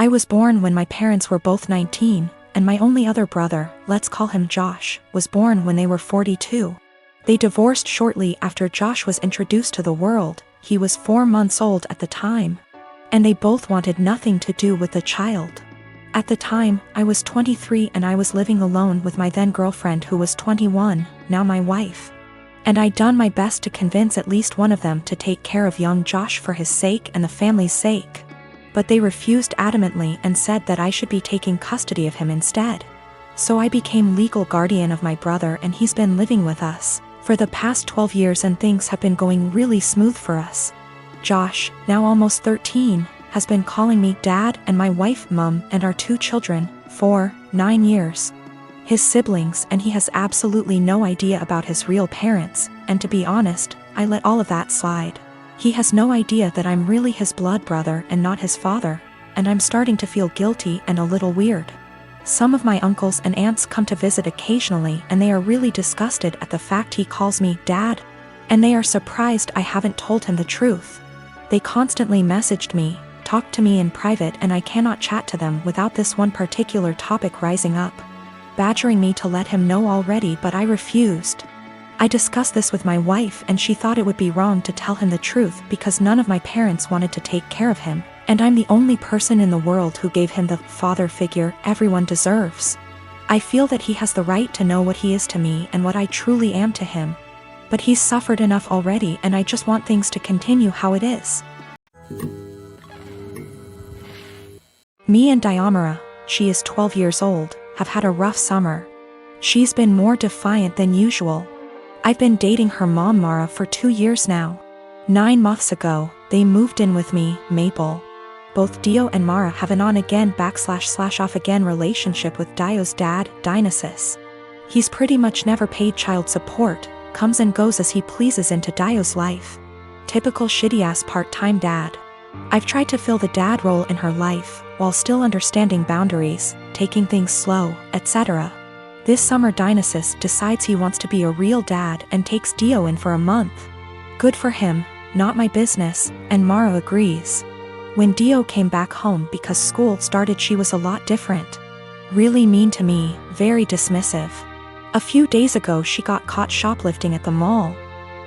I was born when my parents were both 19, and my only other brother, let's call him Josh, was born when they were 42. They divorced shortly after Josh was introduced to the world. He was 4 months old at the time. And they both wanted nothing to do with the child. At the time, I was 23 and I was living alone with my then girlfriend who was 21, now my wife. And I'd done my best to convince at least one of them to take care of young Josh for his sake and the family's sake. But they refused adamantly and said that I should be taking custody of him instead. So I became legal guardian of my brother and he's been living with us for the past 12 years and things have been going really smooth for us. Josh, now almost 13, has been calling me Dad and my wife Mum and our 2 children, 4, 9 years. His siblings and he has absolutely no idea about his real parents, and to be honest, I let all of that slide. He has no idea that I'm really his blood brother and not his father, and I'm starting to feel guilty and a little weird. Some of my uncles and aunts come to visit occasionally and they are really disgusted at the fact he calls me Dad, and they are surprised I haven't told him the truth. They constantly messaged me, talked to me in private, and I cannot chat to them without this one particular topic rising up, badgering me to let him know already, but I refused. I discussed this with my wife and she thought it would be wrong to tell him the truth because none of my parents wanted to take care of him, and I'm the only person in the world who gave him the father figure everyone deserves. I feel that he has the right to know what he is to me and what I truly am to him. But he's suffered enough already and I just want things to continue how it is. Me and Diamara, she is 12 years old, have had a rough summer. She's been more defiant than usual. I've been dating her mom Mara for 2 years now. 9 months ago, they moved in with me, Maple. Both Dio and Mara have an on-again / off-again relationship with Dio's dad, Dionysus. He's pretty much never paid child support, comes and goes as he pleases into Dio's life. Typical shitty-ass part-time dad. I've tried to fill the dad role in her life, while still understanding boundaries, taking things slow, etc. This summer Dionysus decides he wants to be a real dad and takes Dio in for a month. Good for him, not my business, and Mara agrees. When Dio came back home because school started, she was a lot different. Really mean to me, very dismissive. A few days ago she got caught shoplifting at the mall.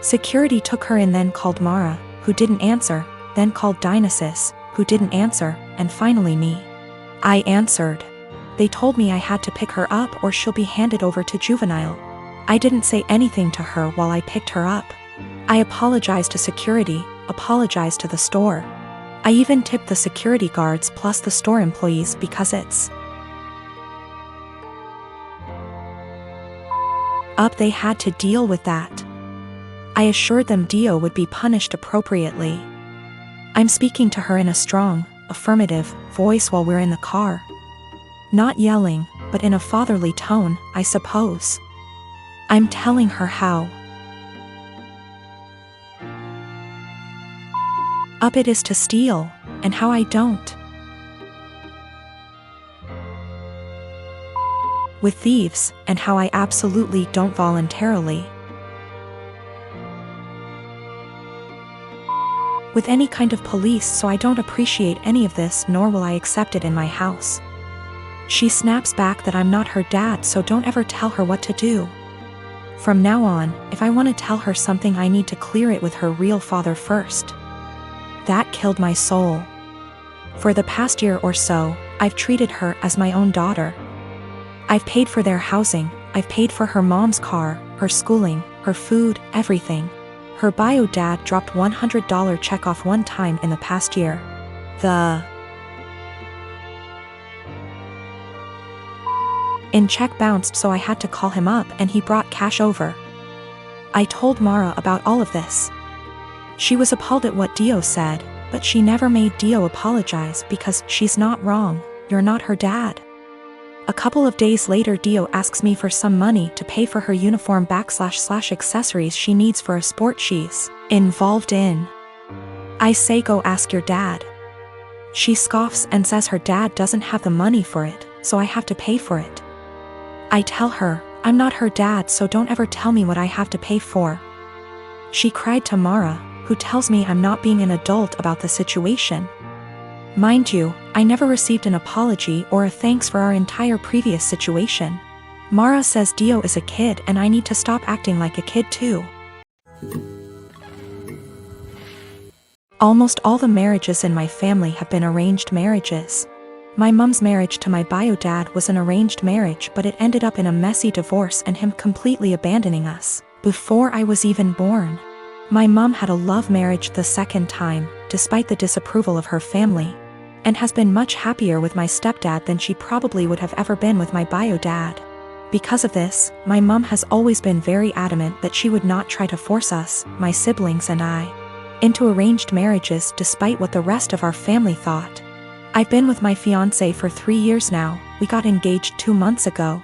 Security took her in, then called Mara, who didn't answer, then called Dionysus, who didn't answer, and finally me. I answered. They told me I had to pick her up or she'll be handed over to juvenile. I didn't say anything to her while I picked her up. I apologized to security, apologized to the store. I even tipped the security guards plus the store employees because it's up, they had to deal with that. I assured them Dio would be punished appropriately. I'm speaking to her in a strong, affirmative voice while we're in the car. Not yelling, but in a fatherly tone, I suppose. I'm telling her how up it is to steal, and how I don't. With thieves, and how I absolutely don't voluntarily. With any kind of police, so I don't appreciate any of this, nor will I accept it in my house. She snaps back that I'm not her dad, so don't ever tell her what to do. From now on, if I want to tell her something, I need to clear it with her real father first. That killed my soul. For the past year or so, I've treated her as my own daughter. I've paid for their housing, I've paid for her mom's car, her schooling, her food, everything. Her bio dad dropped $100 check off one time in the past year. In check bounced, so I had to call him up and he brought cash over. I told Mara about all of this. She was appalled at what Dio said, but she never made Dio apologize because she's not wrong, you're not her dad. A couple of days later Dio asks me for some money to pay for her uniform / accessories she needs for a sport she's involved in. I say go ask your dad. She scoffs and says her dad doesn't have the money for it, so I have to pay for it. I tell her, I'm not her dad, so don't ever tell me what I have to pay for. She cried to Mara, who tells me I'm not being an adult about the situation. Mind you, I never received an apology or a thanks for our entire previous situation. Mara says Dio is a kid and I need to stop acting like a kid too. Almost all the marriages in my family have been arranged marriages. My mom's marriage to my bio dad was an arranged marriage, but it ended up in a messy divorce and him completely abandoning us before I was even born. My mom had a love marriage the second time, despite the disapproval of her family, and has been much happier with my stepdad than she probably would have ever been with my bio dad. Because of this, my mom has always been very adamant that she would not try to force us, my siblings and I, into arranged marriages despite what the rest of our family thought. I've been with my fiancé for 3 years now. We got engaged 2 months ago.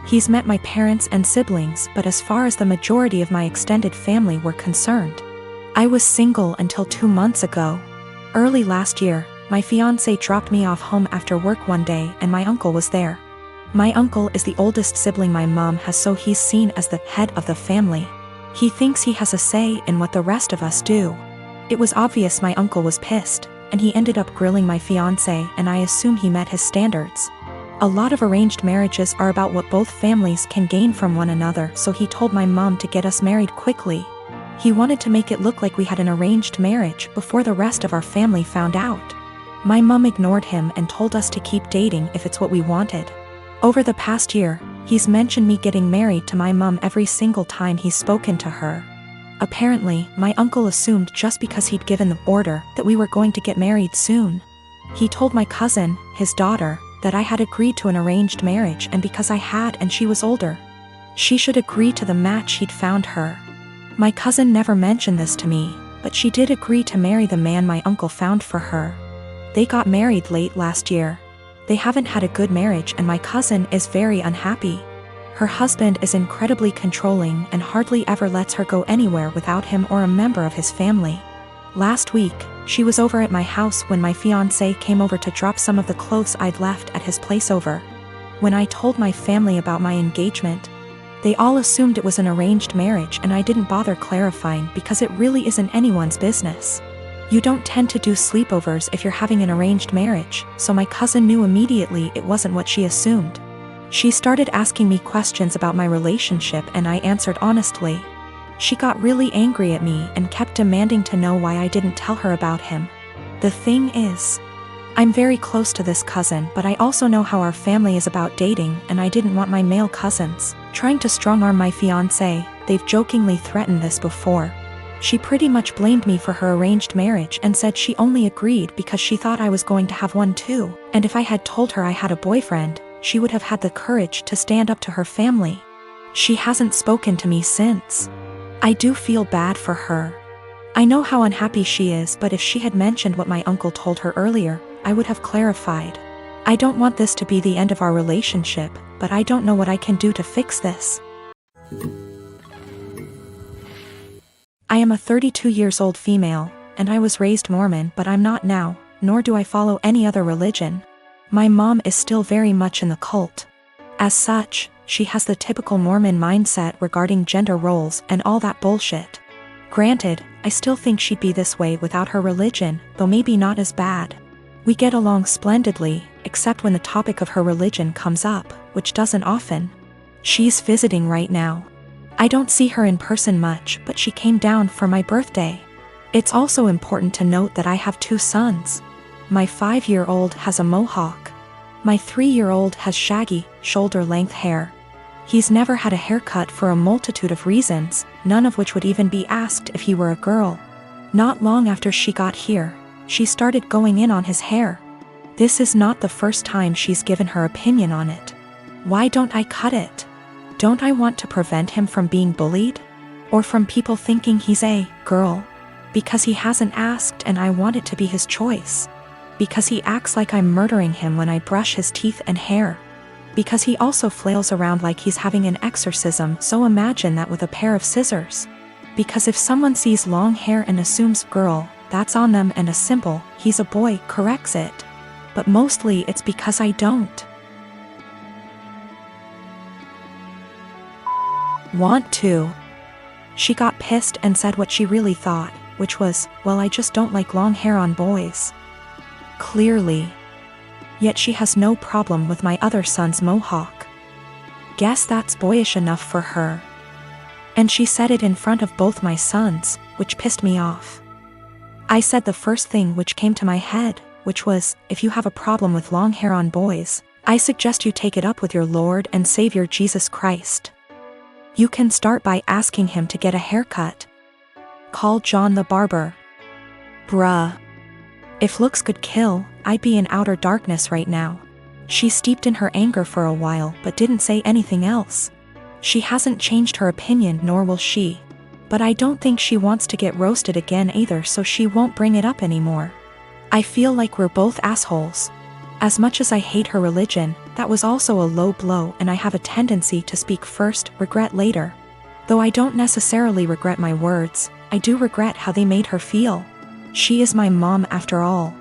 He's met my parents and siblings, but as far as the majority of my extended family were concerned, I was single until 2 months ago. Early last year, my fiancé dropped me off home after work one day and my uncle was there. My uncle is the oldest sibling my mom has, so he's seen as the head of the family. He thinks he has a say in what the rest of us do. It was obvious my uncle was pissed, and he ended up grilling my fiancé, and I assume he met his standards. A lot of arranged marriages are about what both families can gain from one another, so he told my mom to get us married quickly. He wanted to make it look like we had an arranged marriage before the rest of our family found out. My mom ignored him and told us to keep dating if it's what we wanted. Over the past year, he's mentioned me getting married to my mom every single time he's spoken to her. Apparently, my uncle assumed just because he'd given the order that we were going to get married soon. He told my cousin, his daughter, that I had agreed to an arranged marriage, and because I had and she was older, she should agree to the match he'd found her. My cousin never mentioned this to me, but she did agree to marry the man my uncle found for her. They got married late last year. They haven't had a good marriage and my cousin is very unhappy. Her husband is incredibly controlling and hardly ever lets her go anywhere without him or a member of his family. Last week, she was over at my house when my fiancé came over to drop some of the clothes I'd left at his place over. When I told my family about my engagement, they all assumed it was an arranged marriage and I didn't bother clarifying because it really isn't anyone's business. You don't tend to do sleepovers if you're having an arranged marriage, so my cousin knew immediately it wasn't what she assumed. She started asking me questions about my relationship and I answered honestly. She got really angry at me and kept demanding to know why I didn't tell her about him. The thing is, I'm very close to this cousin, but I also know how our family is about dating and I didn't want my male cousins trying to strong-arm my fiancé. They've jokingly threatened this before. She pretty much blamed me for her arranged marriage and said she only agreed because she thought I was going to have one too, and if I had told her I had a boyfriend, she would have had the courage to stand up to her family. She hasn't spoken to me since. I do feel bad for her. I know how unhappy she is, but if she had mentioned what my uncle told her earlier, I would have clarified. I don't want this to be the end of our relationship, but I don't know what I can do to fix this. I am a 32 years old female, and I was raised Mormon, but I'm not now, nor do I follow any other religion. My mom is still very much in the cult. As such, she has the typical Mormon mindset regarding gender roles and all that bullshit. Granted, I still think she'd be this way without her religion, though maybe not as bad. We get along splendidly, except when the topic of her religion comes up, which doesn't often. She's visiting right now. I don't see her in person much, but she came down for my birthday. It's also important to note that I have 2 sons. My 5-year-old has a mohawk. My 3-year-old has shaggy, shoulder-length hair. He's never had a haircut for a multitude of reasons, none of which would even be asked if he were a girl. Not long after she got here, she started going in on his hair. This is not the first time she's given her opinion on it. Why don't I cut it? Don't I want to prevent him from being bullied? Or from people thinking he's a girl? Because he hasn't asked and I want it to be his choice. Because he acts like I'm murdering him when I brush his teeth and hair. Because he also flails around like he's having an exorcism, so imagine that with a pair of scissors. Because if someone sees long hair and assumes girl, that's on them, and a simple, he's a boy, corrects it. But mostly it's because I don't want to. She got pissed and said what she really thought, which was, well, I just don't like long hair on boys. Clearly. Yet she has no problem with my other son's mohawk. Guess that's boyish enough for her. And she said it in front of both my sons, which pissed me off. I said the first thing which came to my head, which was, if you have a problem with long hair on boys, I suggest you take it up with your Lord and Savior Jesus Christ. You can start by asking him to get a haircut. Call John the barber. Bruh. If looks could kill, I'd be in outer darkness right now. She steeped in her anger for a while but didn't say anything else. She hasn't changed her opinion, nor will she. But I don't think she wants to get roasted again either, so she won't bring it up anymore. I feel like we're both assholes. As much as I hate her religion, that was also a low blow, and I have a tendency to speak first, regret later. Though I don't necessarily regret my words, I do regret how they made her feel. She is my mom after all.